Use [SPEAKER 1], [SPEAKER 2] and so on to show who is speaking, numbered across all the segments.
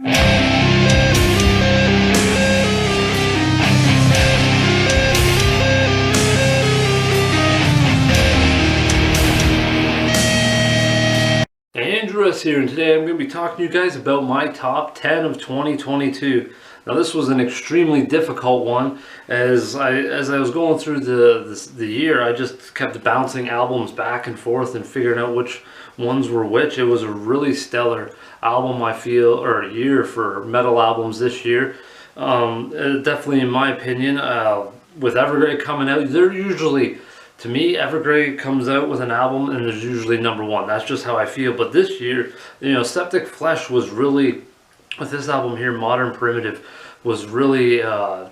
[SPEAKER 1] Andrews here, and today I'm going to be talking to you guys about my top 10 of 2022. Now this was an extremely difficult one. As I was going through the year, I just kept bouncing albums back and forth and figuring out which ones were which. It was a really stellar album, I feel, or year for metal albums this year. Definitely in my opinion, with Evergrey coming out, they're usually, to me, Evergrey comes out with an album and there's usually number one. That's just how I feel. But this year, Septic Flesh was really, with this album here, Modern Primitive, was really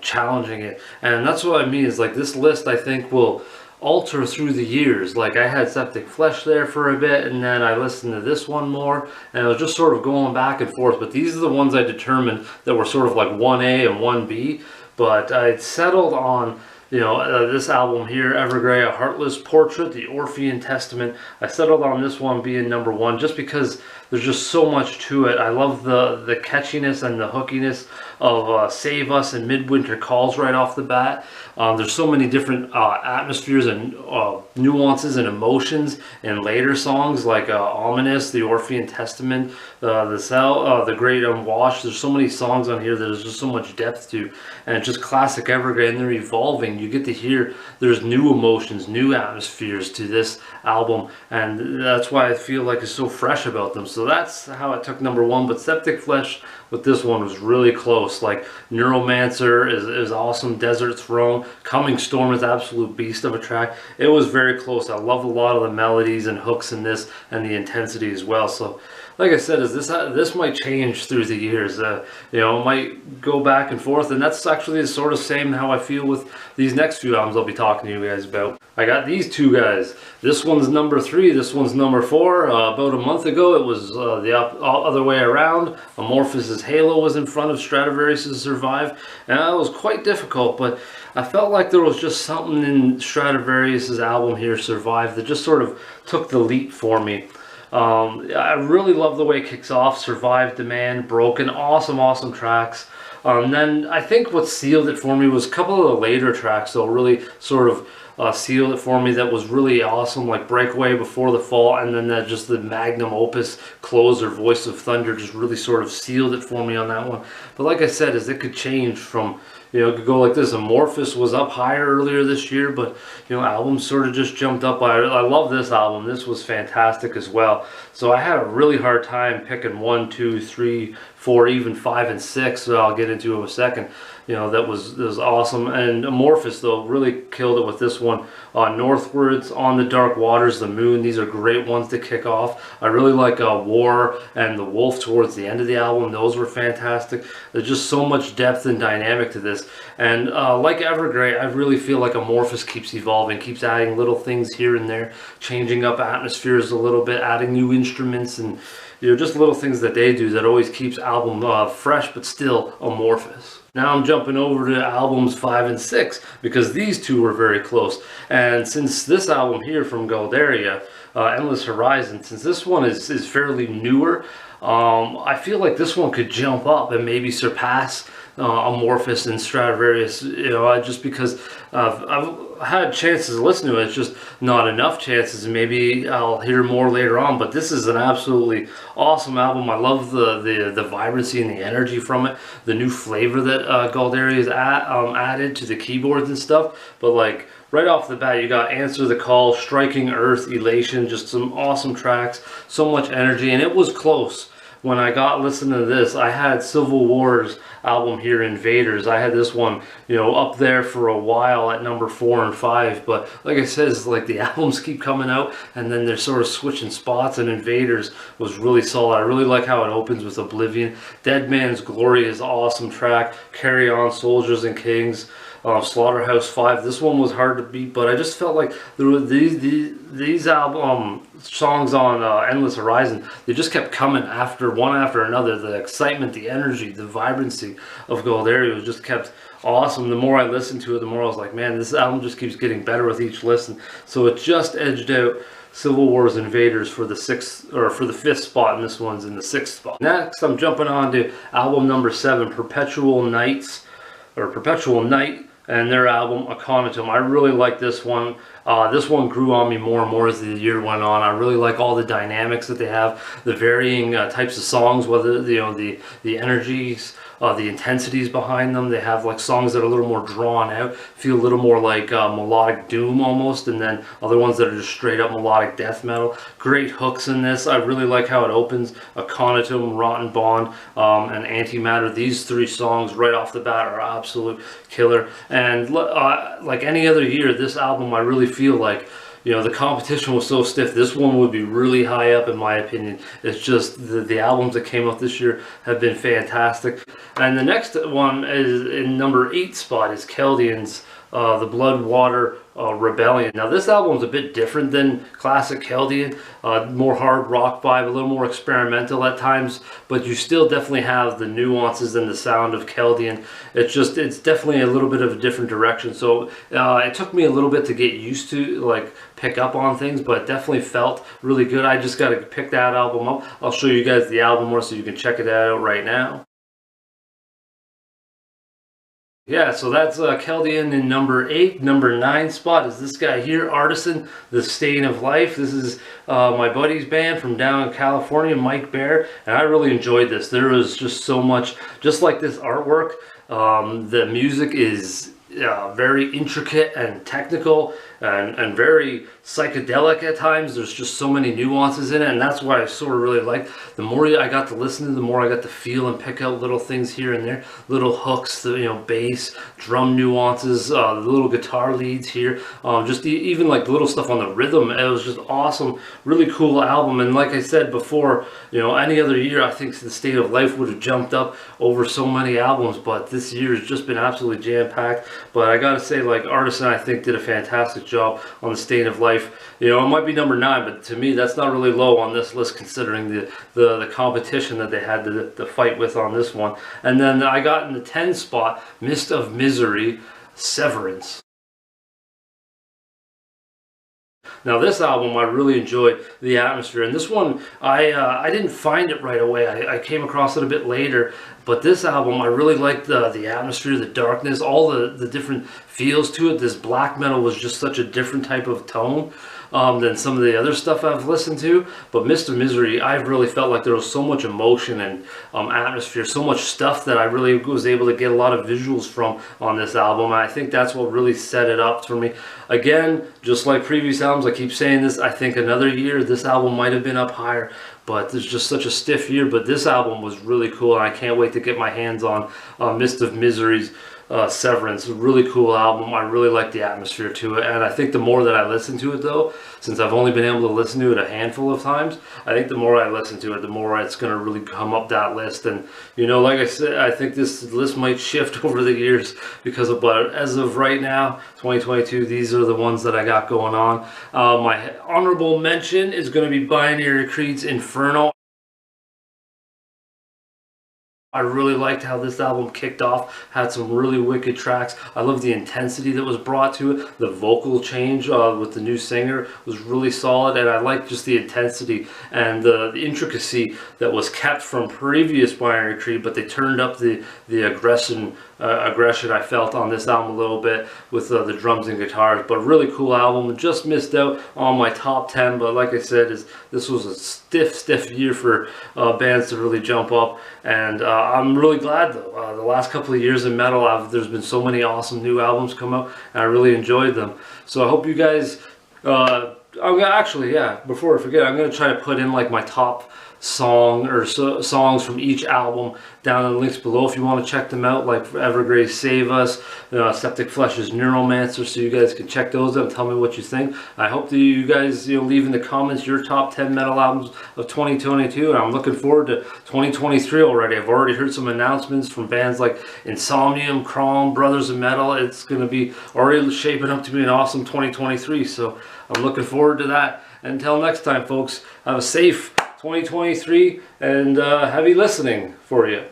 [SPEAKER 1] challenging it. And that's what I mean, is like this list I think will alter through the years. Like I had Septic Flesh there for a bit, and then I listened to this one more, and it was just sort of going back and forth. But these are the ones I determined that were sort of like 1A and 1B. But I settled on this album here, Evergrey, A Heartless Portrait, The Orphean Testament. I settled on this one being number one just because there's just so much to it. I love the catchiness and the hookiness of Save Us and Midwinter Calls right off the bat. There's so many different atmospheres and nuances and emotions in later songs like Ominous, The Orphean Testament, The Cell, The Great Unwashed. There's so many songs on here that there's just so much depth to, and it's just classic Evergrey, and they're evolving. You get to hear there's new emotions, new atmospheres to this album, and that's why I feel like it's so fresh about them. So that's how I took number one. But Septic Flesh with this one was really close. Like Neuromancer is awesome. Desert Throne, Coming Storm is absolute beast of a track. It was very close. I love a lot of the melodies and hooks in this, and the intensity as well. So like I said, this might change through the years. It might go back and forth, and that's actually the sort of same how I feel with these next few albums I'll be talking to you guys about. I got these two guys. This one's number 3. This one's number 4. About a month ago, it was the other way around. Amorphous' Halo was in front of Stratovarius' Survive, and that was quite difficult. But I felt like there was just something in Stratovarius' album here, Survive, that just sort of took the leap for me. I really love the way it kicks off. Survive, Demand, Broken, awesome tracks. Then I think what sealed it for me was a couple of the later tracks, though, really sort of sealed it for me. That was really awesome, like Breakaway, Before the Fall, and then that just the magnum opus closer, Voice of Thunder, just really sort of sealed it for me on that one. But like I said, it could change from, it could go like this. Amorphous was up higher earlier this year, but albums sort of just jumped up. I love this album. This was fantastic as well. So I had a really hard time picking 1, 2, 3, 4, even 5 and 6. So I'll get into it in a second. That was awesome. And Amorphous, though, really killed it with this one. Northwards, On the Dark Waters, The Moon. These are great ones to kick off. I really like War and The Wolf towards the end of the album. Those were fantastic. There's just so much depth and dynamic to this. And like Evergrey, I really feel like Amorphous keeps evolving, keeps adding little things here and there, changing up atmospheres a little bit, adding new instruments, and just little things that they do that always keeps album fresh but still amorphous. Now I'm jumping over to albums 5 and 6 because these two were very close. And since this album here from Galderia, Endless Horizon, since this one is fairly newer, I feel like this one could jump up and maybe surpass Amorphous and Stratovarius, just because I've had chances to listen to it. It's just not enough chances. Maybe I'll hear more later on, but this is an absolutely awesome album. I love the vibrancy and the energy from it, the new flavor that Galderia has added to the keyboards and stuff. But like right off the bat, you got Answer the Call, Striking Earth, Elation, just some awesome tracks, so much energy, and it was close. When I got listening to this, I had Civil War's album here, Invaders. I had this one, up there for a while at number 4 and 5. But like I said, it's like the albums keep coming out and then they're sort of switching spots, and Invaders was really solid. I really like how it opens with Oblivion. Dead Man's Glory is an awesome track. Carry On, Soldiers and Kings. Slaughterhouse 5. This one was hard to beat, but I just felt like there were these album songs on Endless Horizon. They just kept coming one after another. The excitement, the energy, the vibrancy of Galderia just kept awesome. The more I listened to it, the more I was like, man, this album just keeps getting better with each listen. So it just edged out Civil War's Invaders for the fifth spot, and this one's in the sixth spot. Next, I'm jumping on to album number 7, Perpetual Night, and their album Aconitum. I really like this one. This one grew on me more and more as the year went on. I really like all the dynamics that they have, the varying types of songs, whether the energies, the intensities behind them. They have like songs that are a little more drawn out, feel a little more like melodic doom almost, and then other ones that are just straight up melodic death metal. Great hooks in this. I really like how it opens. Aconitum, Rotten Bond, and Antimatter. These 3 songs right off the bat are absolute killer. And like any other year, this album, I really feel like, you know, the competition was so stiff. This one would be really high up in my opinion. It's just the albums that came out this year have been fantastic. And the next one is in number 8 spot is Keldion's The Blood Water Rebellion. Now this album's a bit different than classic Keldion, more hard rock vibe, a little more experimental at times, but you still definitely have the nuances and the sound of Keldion. It's definitely a little bit of a different direction. So it took me a little bit to get used to, like, pick up on things, but it definitely felt really good. I just got to pick that album up. I'll show you guys the album more so you can check it out right now. Yeah, so that's Keldion in number 8. Number 9 spot is this guy here, Artisan, The Stain of Life. This is my buddy's band from down in California, Mike Bear, and I really enjoyed this. There was just so much, just like this artwork, the music is very intricate and technical and very psychedelic at times. There's just so many nuances in it, and that's why I sort of really liked. The more I got to listen to, the more I got to feel and pick out little things here and there, little hooks, the, you know, bass, drum nuances, the little guitar leads here, just even like little stuff on the rhythm. It was just awesome, really cool album. And like I said before, you know, any other year I think The State of Life would have jumped up over so many albums, but this year has just been absolutely jam-packed. But I gotta say, like, Artisan, I think, did a fantastic job on The State of Life. You know, it might be number 9, but to me that's not really low on this list considering the competition that they had to fight with on this one. And then I got in the 10 spot, Mist of Misery, Severance. Now this album, I really enjoyed the atmosphere, and this one I didn't find it right away. I came across it a bit later, but this album I really liked the atmosphere, the darkness, all the different feels to it. This black metal was just such a different type of tone than some of the other stuff I've listened to. But Mist of Misery, I've really felt like there was so much emotion and atmosphere, so much stuff that I really was able to get a lot of visuals from on this album. And I think that's what really set it up for me. Again, just like previous albums, I keep saying this, I think another year this album might have been up higher, but there's just such a stiff year. But this album was really cool, and I can't wait to get my hands on Mist of Misery's Severance. A really cool album. I really like the atmosphere to it, and I think the more that I listen to it, though, since I've only been able to listen to it a handful of times, I think the more I listen to it, the more it's going to really come up that list. And you know, like I said, I think this list might shift over the years because of, but as of right now, 2022, these are the ones that I got going on. My honorable mention is going to be Binary Creed's Inferno. I really liked how this album kicked off, had some really wicked tracks. I love the intensity that was brought to it. The vocal change with the new singer was really solid, and I liked just the intensity and the intricacy that was kept from previous Binary Creed, but they turned up the aggression I felt on this album a little bit with the drums and guitars. But really cool album. Just missed out on my top 10, but like I said, this was a stiff year for bands to really jump up, and I'm really glad though. The last couple of years in metal, there's been so many awesome new albums come out, and I really enjoyed them. So I hope you guys, I'm gonna actually, yeah, before I forget, I'm gonna try to put in like my top song or songs from each album down in the links below if you want to check them out, like Evergrey Save Us, Septic Flesh's Neuromancer, so you guys can check those out and tell me what you think. I hope that you guys, leave in the comments your top 10 metal albums of 2022, and I'm looking forward to 2023 already. I've already heard some announcements from bands like Insomnium, Crom, Brothers in Metal. It's going to be already shaping up to be an awesome 2023, so I'm looking forward to that. Until next time, folks, have a safe 2023 and heavy listening for you.